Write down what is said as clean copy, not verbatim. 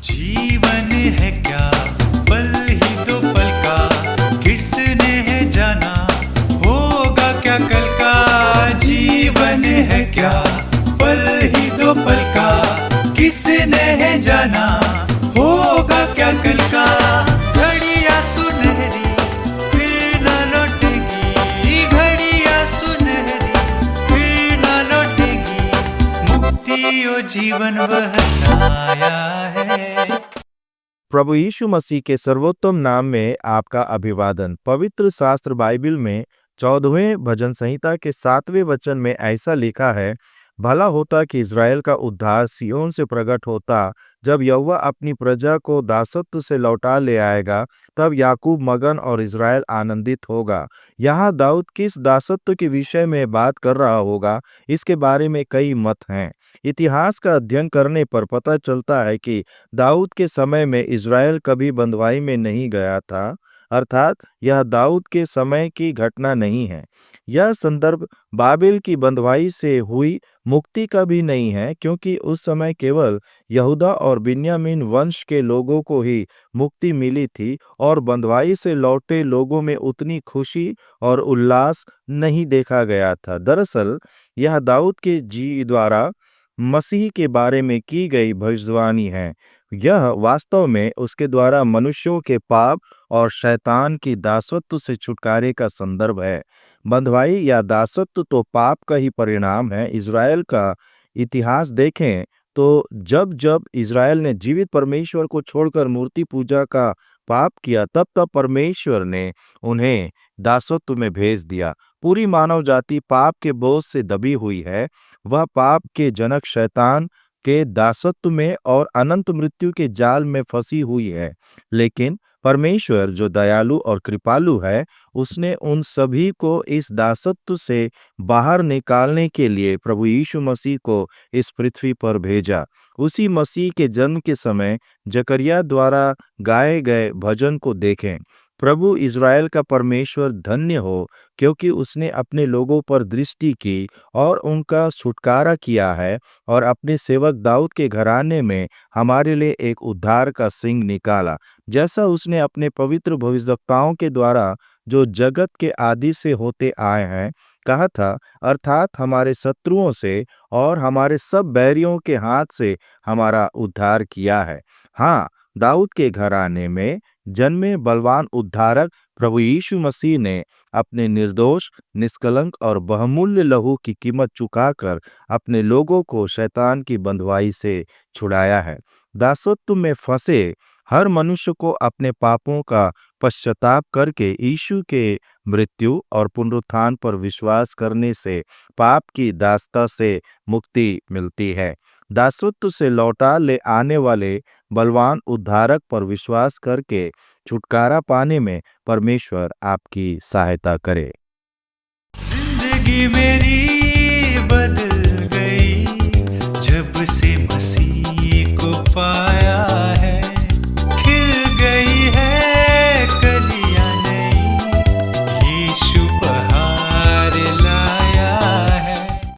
जीवन है क्या पल ही दो पल का, किसने है जाना होगा क्या कल का। जीवन है क्या पल ही दो पल का, किसने है जाना होगा क्या कल का। घड़ियां सुनहरी फिर ना लौटेगी, घड़ियां सुनहरी फिर ना लौटेगी, मुक्ति और जीवन वह आया है। प्रभु यीशु मसीह के सर्वोत्तम नाम में आपका अभिवादन। पवित्र शास्त्र बाइबल में 14वें भजन संहिता के 7वें वचन में ऐसा लिखा है, भला होता कि इज़राइल का उद्धार सिय्योन से प्रकट होता। जब यहोवा अपनी प्रजा को दासत्व से लौटा ले आएगा, तब याकूब मगन और इज़राइल आनंदित होगा। यहाँ दाऊद किस दासत्व के विषय में बात कर रहा होगा, इसके बारे में कई मत हैं। इतिहास का अध्ययन करने पर पता चलता है कि दाऊद के समय में इज़राइल कभी बंधुआई में नहीं गया था, अर्थात यह दाऊद के समय की घटना नहीं है। यह संदर्भ बाबिल की बंधुआई से हुई मुक्ति का भी नहीं है, क्योंकि उस समय केवल यहूदा और बिन्यामीन वंश के लोगों को ही मुक्ति मिली थी और बंधुआई से लौटे लोगों में उतनी खुशी और उल्लास नहीं देखा गया था। दरअसल यह दाऊद के जी द्वारा मसीह के बारे में की गई भविष्यवाणी है। यह वास्तव में उसके द्वारा मनुष्यों के पाप और शैतान की दासत्व से छुटकारे का संदर्भ है। बंधुआई या दासत्व तो पाप का ही परिणाम है। इज़राइल का इतिहास देखें तो जब जब इज़राइल ने जीवित परमेश्वर को छोड़कर मूर्ति पूजा का पाप किया, तब तब परमेश्वर ने उन्हें दासत्व में भेज दिया। पूरी मानव जाति पाप के बोझ से दबी हुई है। वह पाप के जनक शैतान के दासत्व में और अनंत मृत्यु के जाल में फंसी हुई है। लेकिन परमेश्वर जो दयालु और कृपालु है, उसने उन सभी को इस दासत्व से बाहर निकालने के लिए प्रभु यीशु मसीह को इस पृथ्वी पर भेजा। उसी मसीह के जन्म के समय जकरिया द्वारा गाए गए भजन को देखें, प्रभु इज़राइल का परमेश्वर धन्य हो, क्योंकि उसने अपने लोगों पर दृष्टि की और उनका छुटकारा किया है और अपने सेवक दाऊद के घराने में हमारे लिए एक उद्धार का सिंह निकाला, जैसा उसने अपने पवित्र भविष्यवक्ताओं के द्वारा जो जगत के आदि से होते आए हैं कहा था, अर्थात हमारे शत्रुओं से और हमारे सब बैरियों के हाथ से हमारा उद्धार किया है। हाँ, दाऊद के घराने में जन्मे बलवान उद्धारक प्रभु यीशु मसीह ने अपने निर्दोष, निष्कलंक और बहुमूल्य लहू की कीमत चुकाकर अपने लोगों को शैतान की बंधुआई से छुड़ाया है। दासत्व में फंसे हर मनुष्य को अपने पापों का पश्चाताप करके यीशु के मृत्यु और पुनरुत्थान पर विश्वास करने से पाप की दासता से मुक्ति मिलती है। दासत्व से लौटा ले आने वाले बलवान उद्धारक पर विश्वास करके छुटकारा पाने में परमेश्वर आपकी सहायता करे। जिंदगी मेरी बदल गई जब से मसीह को पा